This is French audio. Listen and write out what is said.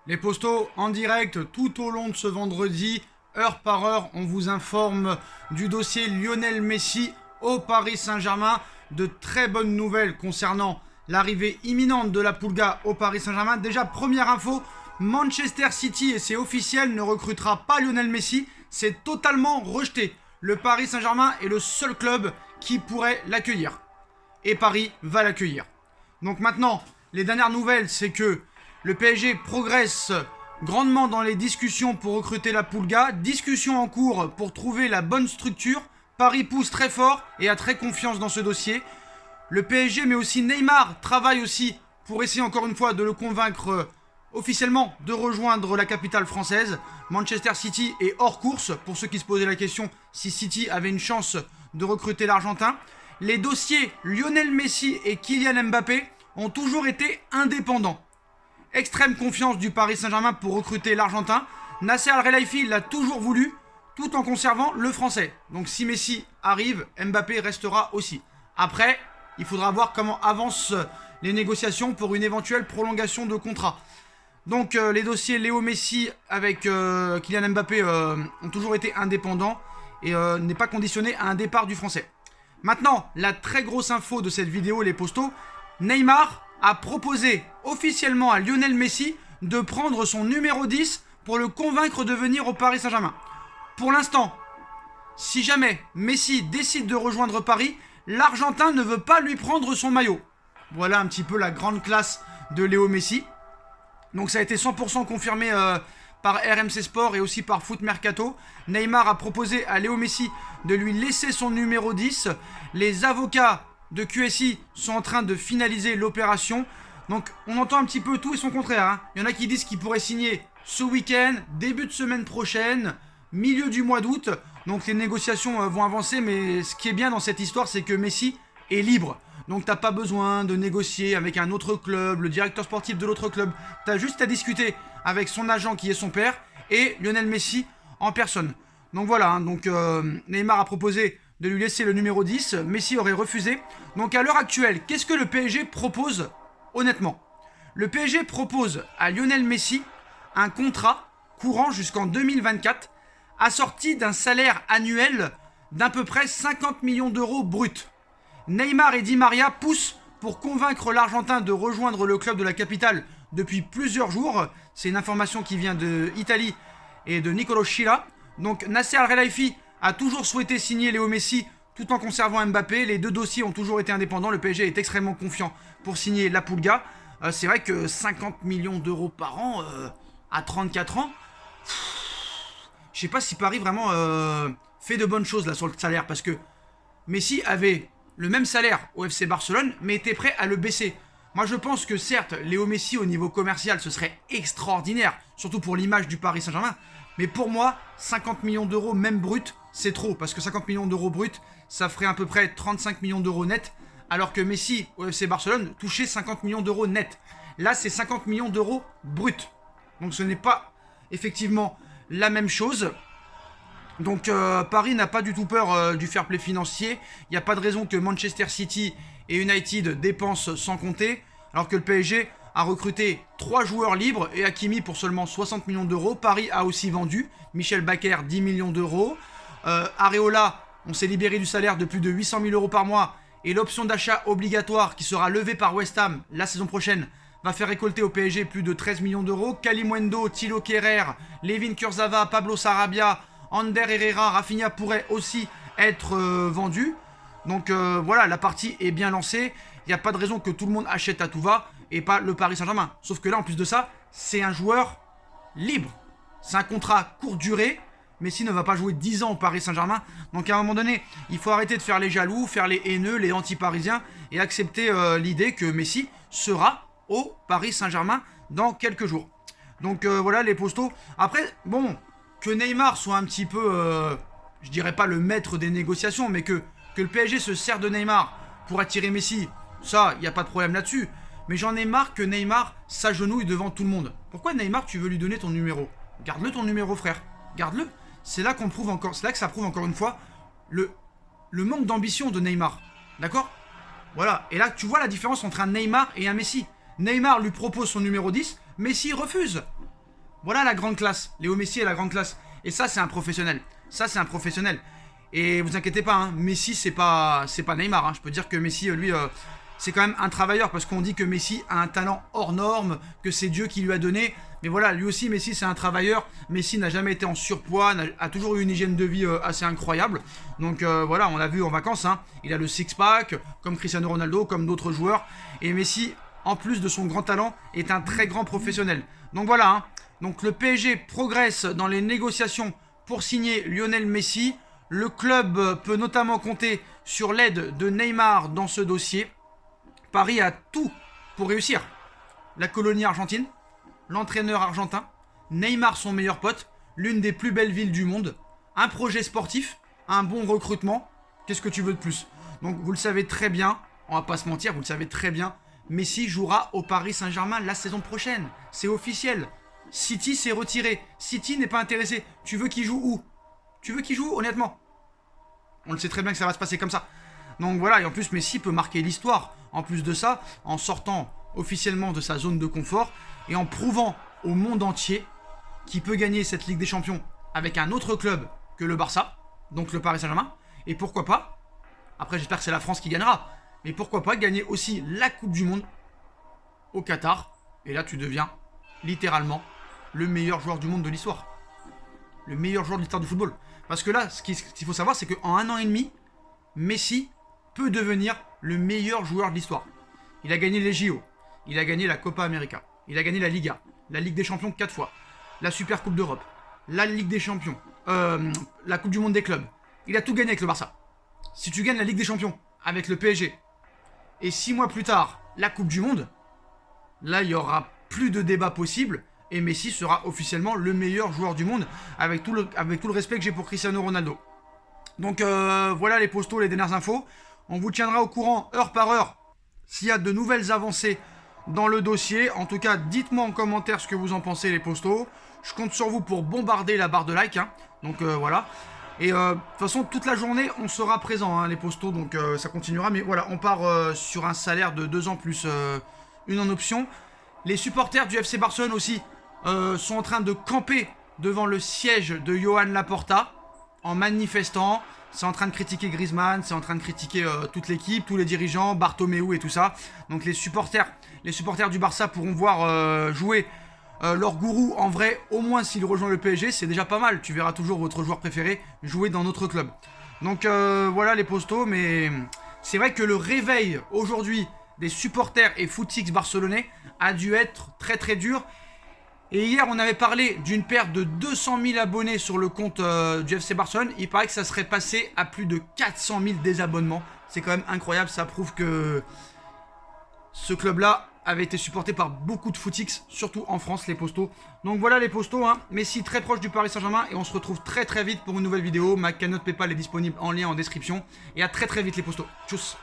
Les postos en direct tout au long de ce vendredi, heure par heure, on vous informe du dossier Lionel Messi au Paris Saint-Germain. De très bonnes nouvelles concernant l'arrivée imminente de la Pulga au Paris Saint-Germain. Déjà, première info, Manchester City, et c'est officiel, ne recrutera pas Lionel Messi. C'est totalement rejeté. Le Paris Saint-Germain est le seul club qui pourrait l'accueillir. Et Paris va l'accueillir. Donc maintenant, les dernières nouvelles, c'est que le PSG progresse grandement dans les discussions pour recruter la Pulga. Discussions en cours pour trouver la bonne structure. Paris pousse très fort et a très confiance dans ce dossier. Le PSG, mais aussi Neymar, travaille aussi pour essayer encore une fois de le convaincre officiellement de rejoindre la capitale française. Manchester City est hors course, pour ceux qui se posaient la question si City avait une chance de recruter l'Argentin. Les dossiers Lionel Messi et Kylian Mbappé ont toujours été indépendants. Extrême confiance du Paris Saint-Germain pour recruter l'Argentin. Nasser Al-Khelaifi l'a toujours voulu, tout en conservant le français. Donc si Messi arrive, Mbappé restera aussi. Après, il faudra voir comment avancent les négociations pour une éventuelle prolongation de contrat. Donc les dossiers Léo Messi avec Kylian Mbappé ont toujours été indépendants et n'est pas conditionné à un départ du français. Maintenant, la très grosse info de cette vidéo, les postos, Neymar a proposé officiellement à Lionel Messi de prendre son numéro 10 pour le convaincre de venir au Paris Saint-Germain. Pour l'instant, si jamais Messi décide de rejoindre Paris, l'Argentin ne veut pas lui prendre son maillot. Voilà un petit peu la grande classe de Léo Messi. Donc ça a été 100% confirmé par RMC Sport et aussi par Foot Mercato. Neymar a proposé à Léo Messi de lui laisser son numéro 10. Les avocats de QSI sont en train de finaliser l'opération. Donc on entend un petit peu tout et son contraire, hein. Il y en a qui disent qu'il pourrait signer ce week-end, début de semaine prochaine, milieu du mois d'août. Donc les négociations vont avancer, mais ce qui est bien dans cette histoire, c'est que Messi est libre. Donc t'as pas besoin de négocier avec un autre club, le directeur sportif de l'autre club. T'as juste à discuter avec son agent qui est son père et Lionel Messi en personne. Donc voilà, hein, Neymar a proposé de lui laisser le numéro 10, Messi aurait refusé. Donc à l'heure actuelle, qu'est-ce que le PSG propose honnêtement? Le PSG propose à Lionel Messi un contrat courant jusqu'en 2024, assorti d'un salaire annuel d'à peu près 50 millions d'euros bruts. Neymar et Di Maria poussent pour convaincre l'Argentin de rejoindre le club de la capitale depuis plusieurs jours. C'est une information qui vient d'Italie et de Nicolo Schira. Donc Nasser Al-Khelaifi a toujours souhaité signer Léo Messi tout en conservant Mbappé. Les deux dossiers ont toujours été indépendants. Le PSG est extrêmement confiant pour signer la Pulga. C'est vrai que 50 millions d'euros par an à 34 ans, je sais pas si Paris vraiment fait de bonnes choses là sur le salaire, parce que Messi avait le même salaire au FC Barcelone, mais était prêt à le baisser. Moi, je pense que certes, Léo Messi, au niveau commercial, ce serait extraordinaire, surtout pour l'image du Paris Saint-Germain. Mais pour moi, 50 millions d'euros, même brut, c'est trop. Parce que 50 millions d'euros brut, ça ferait à peu près 35 millions d'euros net. Alors que Messi, au FC Barcelone, touchait 50 millions d'euros net. Là, c'est 50 millions d'euros brut. Donc ce n'est pas effectivement la même chose. Donc Paris n'a pas du tout peur du fair play financier. Il n'y a pas de raison que Manchester City et United dépensent sans compter, alors que le PSG a recruté 3 joueurs libres et Hakimi pour seulement 60 millions d'euros. Paris a aussi vendu Michel Bakker 10 millions d'euros. Areola, on s'est libéré du salaire de plus de 800 000 euros par mois, et l'option d'achat obligatoire qui sera levée par West Ham la saison prochaine va faire récolter au PSG plus de 13 millions d'euros. Kalimundo, Thilo Kehrer, Levin Kurzawa, Pablo Sarabia, Ander Herrera, Rafinha pourraient aussi être vendus. Donc voilà, la partie est bien lancée. Il n'y a pas de raison que tout le monde achète à tout va et pas le Paris Saint-Germain. Sauf que là, en plus de ça, c'est un joueur libre. C'est un contrat courte durée. Messi ne va pas jouer 10 ans au Paris Saint-Germain. Donc à un moment donné, il faut arrêter de faire les jaloux, faire les haineux, les anti-parisiens et accepter l'idée que Messi sera au Paris Saint-Germain dans quelques jours. Donc voilà les postos. Après, bon, que Neymar soit un petit peu, je dirais pas le maître des négociations, mais que le PSG se sert de Neymar pour attirer Messi, ça, il n'y a pas de problème là-dessus. Mais j'en ai marre que Neymar s'agenouille devant tout le monde. Pourquoi Neymar, tu veux lui donner ton numéro? Garde-le ton numéro, frère. Garde-le. C'est là qu'on prouve encore, c'est là que ça prouve encore une fois le manque d'ambition de Neymar. D'accord? Voilà. Et là, tu vois la différence entre un Neymar et un Messi. Neymar lui propose son numéro 10, Messi refuse. Voilà la grande classe. Léo Messi est la grande classe. Et ça, c'est un professionnel. Ça, c'est un professionnel. Et vous inquiétez pas, hein, Messi, c'est pas Neymar. Hein. Je peux dire que Messi, lui, c'est quand même un travailleur. Parce qu'on dit que Messi a un talent hors norme, que c'est Dieu qui lui a donné. Mais voilà, lui aussi, Messi, c'est un travailleur. Messi n'a jamais été en surpoids, a toujours eu une hygiène de vie assez incroyable. Donc voilà, on l'a vu en vacances. Hein, il a le six-pack, comme Cristiano Ronaldo, comme d'autres joueurs. Et Messi, en plus de son grand talent, est un très grand professionnel. Donc voilà, hein, donc le PSG progresse dans les négociations pour signer Lionel Messi. Le club peut notamment compter sur l'aide de Neymar dans ce dossier. Paris a tout pour réussir. La colonie argentine, l'entraîneur argentin, Neymar son meilleur pote, l'une des plus belles villes du monde, un projet sportif, un bon recrutement. Qu'est-ce que tu veux de plus? Donc vous le savez très bien, on va pas se mentir, vous le savez très bien, Messi jouera au Paris Saint-Germain la saison prochaine. C'est officiel. City s'est retiré. City n'est pas intéressé. Tu veux qu'il joue où? Tu veux qu'il joue honnêtement? On le sait très bien que ça va se passer comme ça. Donc voilà, et en plus Messi peut marquer l'histoire. En plus de ça, en sortant officiellement de sa zone de confort et en prouvant au monde entier qu'il peut gagner cette Ligue des Champions avec un autre club que le Barça, donc le Paris Saint-Germain. Et pourquoi pas, après j'espère que c'est la France qui gagnera, mais pourquoi pas gagner aussi la Coupe du Monde au Qatar. Et là tu deviens littéralement le meilleur joueur du monde de l'histoire. Le meilleur joueur de l'histoire du football. Parce que là, ce qu'il faut savoir, c'est qu'en 1 an et demi, Messi peut devenir le meilleur joueur de l'histoire. Il a gagné les JO, il a gagné la Copa América, il a gagné la Liga, la Ligue des Champions 4 fois, la Super Coupe d'Europe, la Ligue des Champions, la Coupe du Monde des clubs. Il a tout gagné avec le Barça. Si tu gagnes la Ligue des Champions avec le PSG, et 6 mois plus tard, la Coupe du Monde, là, il n'y aura plus de débat possible. Et Messi sera officiellement le meilleur joueur du monde, avec tout le respect que j'ai pour Cristiano Ronaldo. Donc voilà les postos, les dernières infos. On vous tiendra au courant heure par heure s'il y a de nouvelles avancées dans le dossier. En tout cas, dites-moi en commentaire ce que vous en pensez, les postos. Je compte sur vous pour bombarder la barre de like. Hein. Donc voilà. Et de toute façon, toute la journée, on sera présent, hein, les postos. Donc ça continuera. Mais voilà, on part sur un salaire de 2 ans plus une en option. Les supporters du FC Barcelone aussi sont en train de camper devant le siège de Johan Laporta en manifestant. C'est en train de critiquer Griezmann, c'est en train de critiquer toute l'équipe, tous les dirigeants, Bartomeu et tout ça. Donc les supporters du Barça pourront voir jouer leur gourou en vrai, au moins s'il rejoint le PSG, c'est déjà pas mal. Tu verras toujours votre joueur préféré jouer dans notre club. Donc voilà les postos, mais c'est vrai que le réveil aujourd'hui des supporters et footix barcelonais a dû être très très dur. Et hier, on avait parlé d'une perte de 200 000 abonnés sur le compte du FC Barcelone. Il paraît que ça serait passé à plus de 400 000 désabonnements. C'est quand même incroyable. Ça prouve que ce club-là avait été supporté par beaucoup de footix, surtout en France, les postos. Donc voilà les postos. Hein. Messi très proche du Paris Saint-Germain. Et on se retrouve très très vite pour une nouvelle vidéo. Ma cagnotte PayPal est disponible en lien en description. Et à très très vite les postos. Tchuss.